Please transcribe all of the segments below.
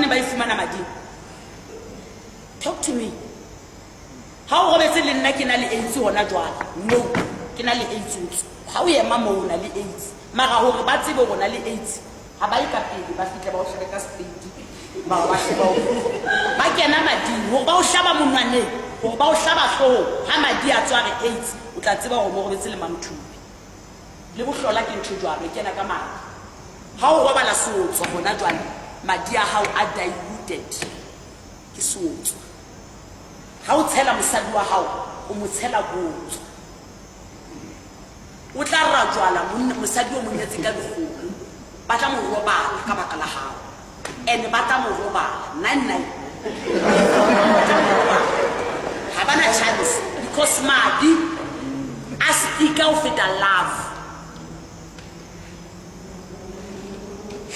bane ba ifumana madi. Talk to me. How robetse le nna ke na le AIDS hona jwale? No, ke na le AIDS. Ha o ema mo na le AIDS. Mara hore ba tsebe hore na le AIDS. Ha ba ikapele ba fihle ba o hlaka spade. Ba wa sheba ba kena madi hore ba o hlaba monwaneng, hore ba o hlaba hloho ha madi a tswa re AIDS, o tla tseba hore mo robetse le mamthubi. Le bohlola ke ntho jwalo kena ka madi. Ha o robala sotso hona jwale, madi a hao a diluted. Ke sotso. Ha o tshela mosadi wa hao o mo tshela gotso. O tla rajwala mosadi o mo nyetse ka dikgomo ba tla mo robala ka baka la hao ene ba tla mo robala 99 ha bana chance because madi a speaker of the love.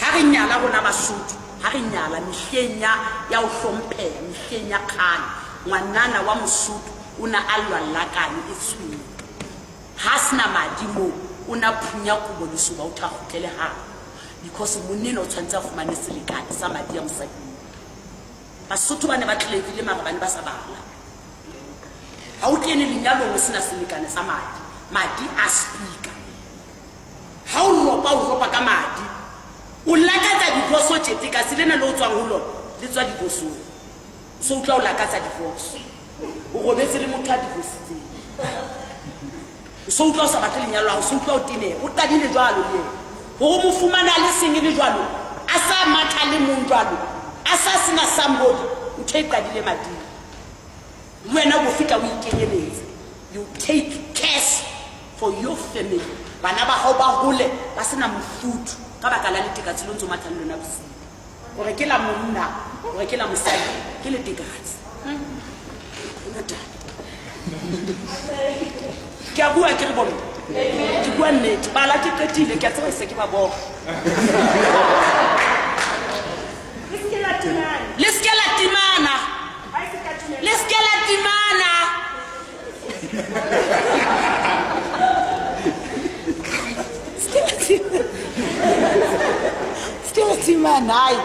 Ha re nyala bona Basotho, ha re nyala mehlenya ya o hlompheha, mehlenya khana ngwanana wa Mosotho una alwa lakane etsweng ha sna madi mo una phunya kubo le suba o tha khutlele ha because monene o tshwantsa go mane selekane sa madi ya mosadi. Basotho ba ne ba tlelefile mara bane ba sa bala. Ha o kene lenyalo o sena selekane sa madi a speaker. Ha o ropa ka madi o lakatsa diposo tshete ka silena le o tswang ho lona le tswa diposo. So o tla o lakatsa divorce o robetse le motho a divorce. So o tla o sa batle lenyalo a so o tla o tine o tadile jwalo le ho mo fumana le seng le jwalo a sa matha le mong jwalo a sa sina somebody o tadile madi wena go fika o ikenyeletse. You take cash for your family. Bana ba hao ba hole ba sena mofuthu ka baka la letekatsi lo ntso matha le lona bosiu. O re ke la monna o re ke la mosadi ke le tekatsi. Ke a bua ke re bona ke bua nnete ba la ke qetile ke a tseba se ke ba bona le skela timana skela timana ai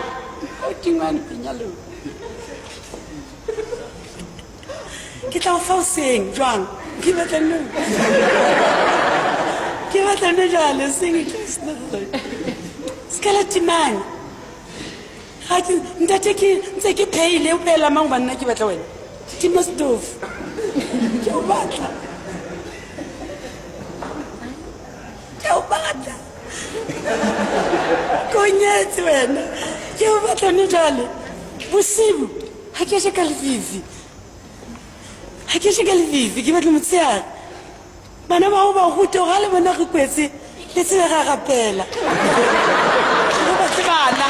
o timana pinyalo ke tla fa o seng jwang ke batla nne jale seng skela timana ha ke ntate ke ntse ke pheile o phela mang ba nna ke batla wena Timo stove ke o batla konyetse wena ke o batla nne jale bosibu ha ke sheka lefifi ke batla motshehare bana ba ho ba huto ga le bona re kwetse le tsebe ga rapela go ba tsebana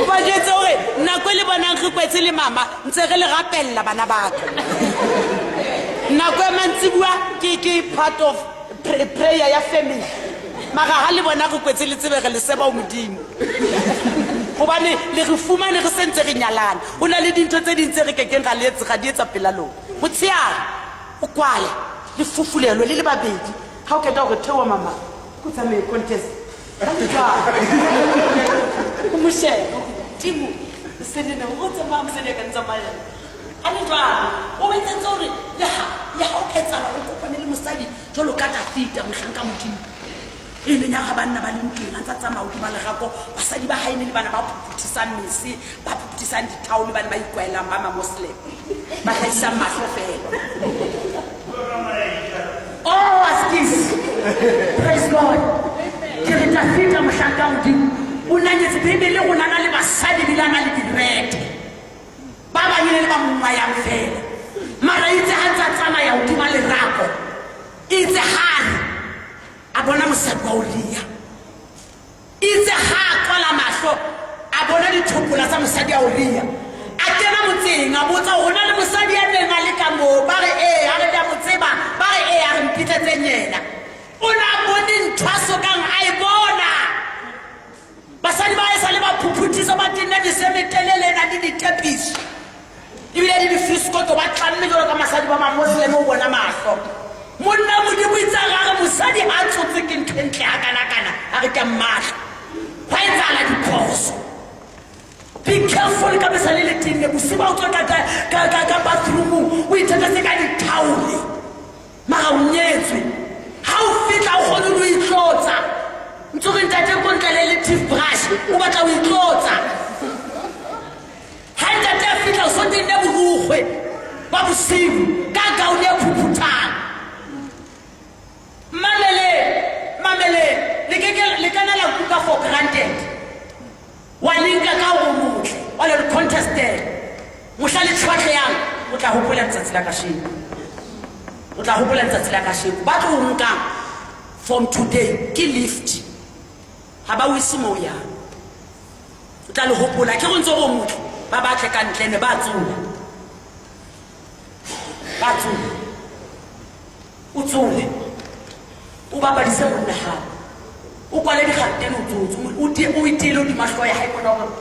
o ba jetse hore nako le bona re kwetse le mama ntse re le rapella bana ba ka nako e mantsibua ke part of prayer ya family mara ha le bona re kwetse le tsebe re le seba o modimo gobane le re fumane re sentse re nyalana o na le dintho tse dintse re kekeng ga letse ga di etsa pela lona motsheare o kwale le fufulelo le babedi ha o keta gore thewa mama go tsamaye contest mo shego Timo selena o tsamaya mosedi ka ntsamaya a le jwalo o bentse hore ya ha o ketsana o kopane le mosadi jolo ka tafita mohlanka modimo e le nya ga banna ba le ntweng a tsa tsamaya o di ba le gako basadi ba haine le bana ba phuthisang mese ba phuthisang dithao le bana ba ikwaelang ba ma muslim ba haisa mahlo fela. Oh askis praise God ke re tafita mohlanka modimo o nanyetse bebele go nana le basadi bilana le direte ba ba nyele le ba mongwa ya fela mara itse ha tsa tsamaya o dima le rako itse hane a bona mosadi wa Uria itse ha kwala mahlo a bona dithopola tsa mosadi wa Uria a kena motseng a botsa hona le mosadi ya neng a le ka mo ba re a re da motseba ba re a re mpitetse nyena o na bone ntwaso kang a e bona basadi ba esa le ba phuphutisa ba tenne di semetelele na di ditepisi ibile di fiskoto ba tlanne jolo ka masadi ba ma muslim o bona mahlo monna modimo itsa ga re mosadi a tsotse ke ntwentle ha kana a re ka mahlo ba etsala tsole ka besale le tenne bosiba o tswa ka bathroom o ithatse ka dithaole mara o nyetswe ha o fitla o kgone ho itlotsa ntse re ntate ko ntlele le toothbrush o batla ho itlotsa ha ntate a fitla o so tenne borukgwe ba bosibu ka gaone e phuphuthang mamele le kana la kuka for granted wa linka ka o motle wa le contested mohla le tshwahle yang o tla hopola letsatsi la kasheno o tla hopola letsatsi la kasheno ba tlo nka from today ke lift ha ba o ise mo ya o tla le hopola ke go ntse go motle ba batle ka ntle ne ba tsula o tsole o babadise monna gago o kwale dikgatene o tsotse o itile o dimahlo ya hae bona gore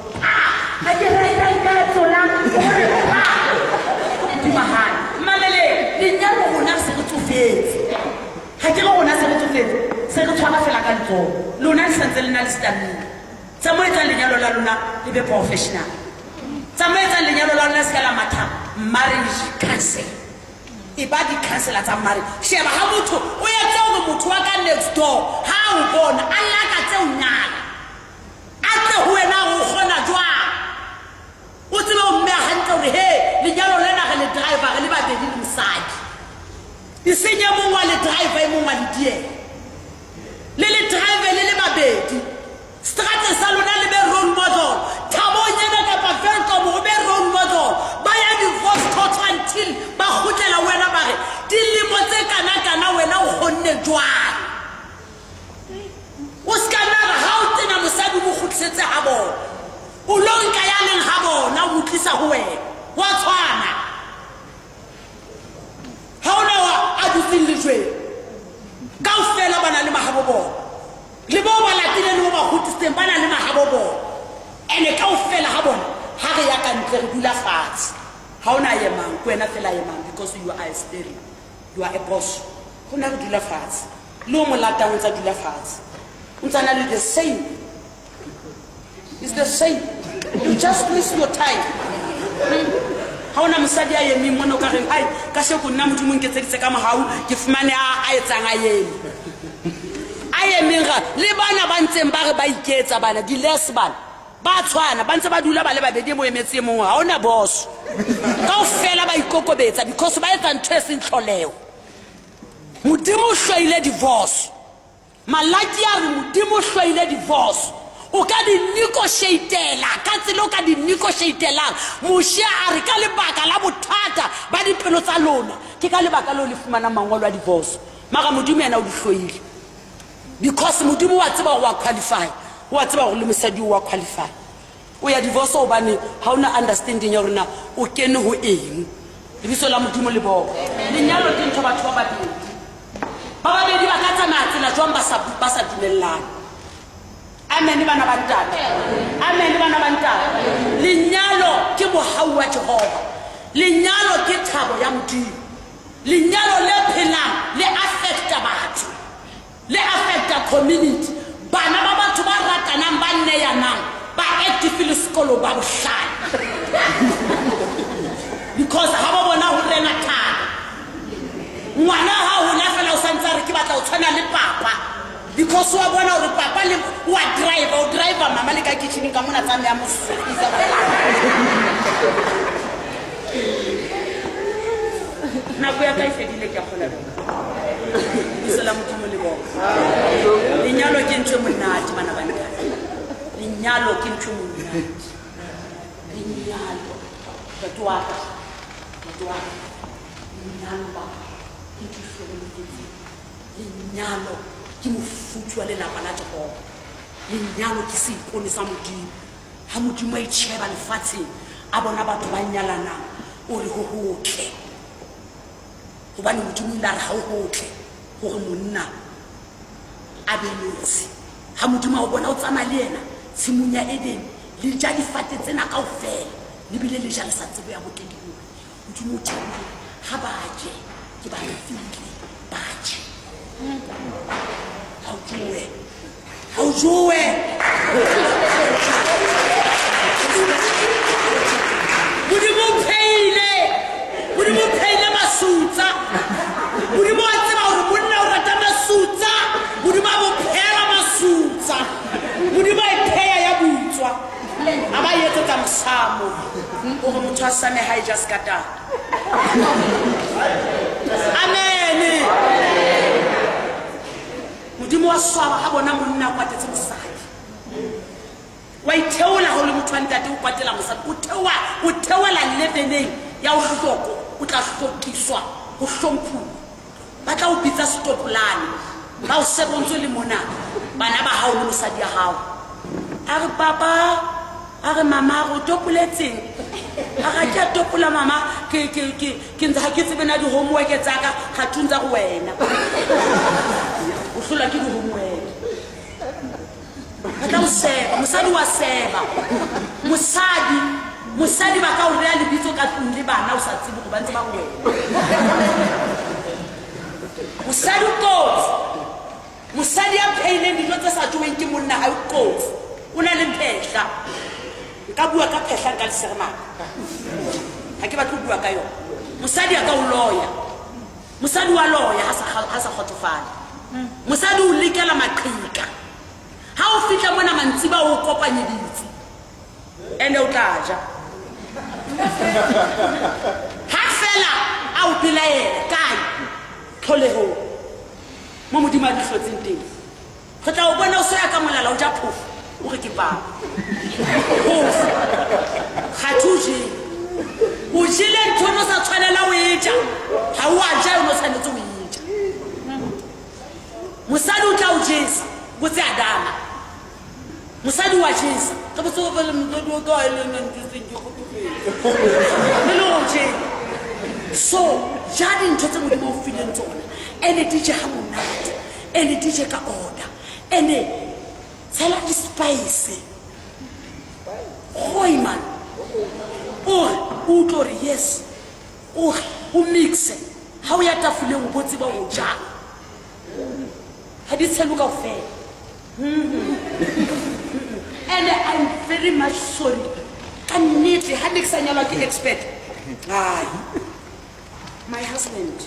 ga ke ka tsolang gore dimahane mamele lenyalo gona se re tsofetse ga ke re gona se re tsofetse se re tshwara fela ka letsogo lona le santse le na le stamina tsamaetsang lenyalo la lona le be professional tsamaetsang lenyalo la lona se ka la matha marriage counseling e ba di cancela tsa marriage sheba ha motho o ya tswa motho wa ka next door ha o bona alla ka tse o nyala a tle ho wena go gona jwang o tsebe o mme hantle hore he lenyalo lena ga le driver le ba bedi le mosadi e senya mongwa le driver e mongwa le die le driver le babedi strate sa lona le be role model thabo nyana ka pa velcome o be role model ba ya divorce court until ba khutlela wena ba re dilimo tse kana wena o gonne jwang o skana ha o tena mosadi mo khutlisetse ha bona o lonka ya leng ha bona o tlisa ho wena wa tshwana ha ona wa a dutse le jwe ka o fela bana le mahabo bona le bo ba latile le bo ba khutliseng bana le mahabo bona ene ka o fela ha bona ha re ya ka ntle re dula fatshe ha ona yemang kwena fela yemang because you are a stereo you are a boss hona re dula fatshe le o molata o ntsa dula fatshe o ntsa na le the same it's the same you just miss your time ha ona mosadi a yemi mona o ka re hai ka sheko nna motho mo nketseditse ka mohau ke fumane a etsang a yemi ayeminga le bana ba ntseng ba re ba iketsa bana di less bana ba tshwana ba ntse ba dula ba le babedi mo emetse mongwe ha ona boss ka o fela ba ikokobetsa because ba etsa ntho e seng tlholeho modimo hlwaile divorce malaki a re modimo hlwaile divorce o ka di negotiatela ka tsela o ka di negotiatelang moshe a re ka lebaka la bothata ba diphelo tsa lona ke ka lebaka le o le fumana mangolo a divorce mara modimo yena o di hlwaile because modimo wa tseba wa qualify wa tseba go le mosadi wa qualify o ya divorce o bane ha una understanding ya rena o kene ho eng le biso la modimo le bo lenyalo ke ntho batho ba babedi ba ka tsamaya tsela jwang ba sa dumellana amen bana ba ntata amen bana ba ntata lenyalo ke mohau wa Jehova lenyalo ke thabo ya modimo lenyalo le phelang le affecta batho le affecta community bana ba batho ba ratanang ba nne yanang ba active sekolo ba bohlala because ha ba bona ho rena thata ngwana ha ho la fela o santsa re ke batla o tshwana le papa because wa bona hore papa le wa driver mama le ka kitchen ka mona tsamaya mo sisa na go ya ka ifedile ke kgola Salamu mo le bo lenyalo ke ntwe monate bana ba nka lenyalo ke ntwe monate lenyalo batwa lenyalo ba ke lenyalo ke mofuthu wa lelapa la Jehova lenyalo ke se ipone sa modimo ha modimo a itsheba lefatsheng a bona batho ba nyalana o re ho hotle hobane modimo la re ha ho hotle gore monna a belotse ha modimo o bona o tsamaya le yena tshimunya Eden le ja difate tsena kaofela le bile le ja le sa tsebe ya botedi modimo o thabile ha ba je ke ba file ba je how joy aba yetsetsa mosamo o re motho a same ha e ja skata amen modimo wa swaba ha bona monna kwa tetse mosadi wa itheola ho le motho wa ntate o kwatela mosadi o theola lebeneng ya o hloko o tla hlokiswa ho hlomphu ba tla o bitsa stopolane ba o sebontswe le mona bana ba hao le mosadi ya hao a re papa a re mama go topoletseng a ga ke topola mama ke ntse ha ke tsebe na di homework tsaka ga tunza go wena o hlola ke di homework ka o seba mosadi wa seba mosadi ba ka o rea lebitso ka tlung le bana o sa tsebe go ba ntse ba go wena mosadi o kotsi mosadi ya pheileng dilo tse sa tšoweng ke monna ha o kotsi o na le phehla nka bua ka phehla nka leseremaka ga ke batlo bua ka yona mosadi a ka o loya mosadi wa loya ha sa kgotsofale mosadi o lekela maqheka ha o fitla mona mantsi ba o kopanyeditse ene o tla ja ha fela a o pilaela kae tlholeho mo modimo a di hlotseng teng go tla o bona o se ya ka molala o ja phofu o re ke papa phofu ga thuje o jile ntho no sa tshwanela o e ja ha o a ja o no tshwanetse o e ja mosadi o tla o jesa botse Adama mosadi wa jesa ka botse o bele motho o ka ile nne ntse ke go tufela le lo je so ja dintho tse modimo o fileng tsona ene di je ha monate ene di je ka order ene tshela di spice hoi man o tlo re yes o mixe ha o ya tafoleng o botse ba o ja ha di tshelo ka ofela and I'm very much sorry can neatly ha di ksanyala ke expert my husband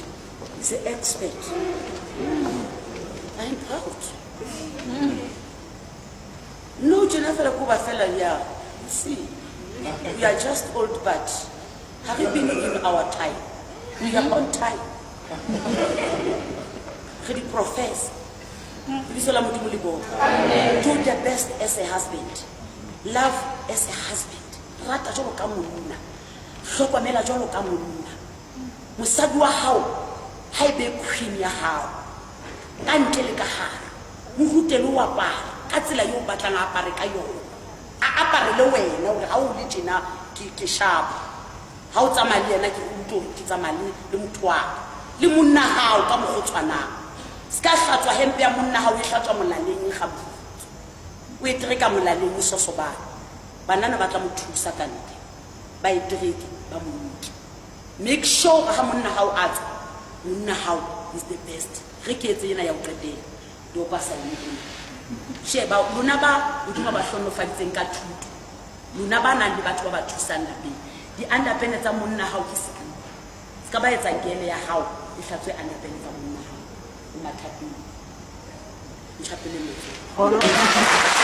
is an expert I'm proud no Jennifer Kuba fella yeah see we are just old but have you been in our time we are on time we profess do the best as a husband love as a husband rata jalo ka monna hlokomela jalo ka monna mosadi wa hao ha ebe queen ya hao ka ntle le ka hara mo rutele wa pa ka tsela yo batlang a apare ka yona a apare le wena o re ha o le tjena ke sharp ha o tsamaya le yena ke uto ke tsamaya le motho wa le monna hao ka mogotshwana ska hlatswa hempe ya monna hao e hlatswa molaleng ga o e treka molaleng o sosobana banana ba tla mo thusa ka ntle ba e treke ba mo make sure ha monna hao a tswa monna hao is the best re ke etse ena ya o qetela do ba sa le sheba lona ba modimo ba hlonofaditseng ka thuto lona ba nang le batho ba ba thusang lapeng di underpene tsa monna hao ke ska ba etsa gele ya hao e hlatswe underpene tsa monna hao mathapeng nchapele motho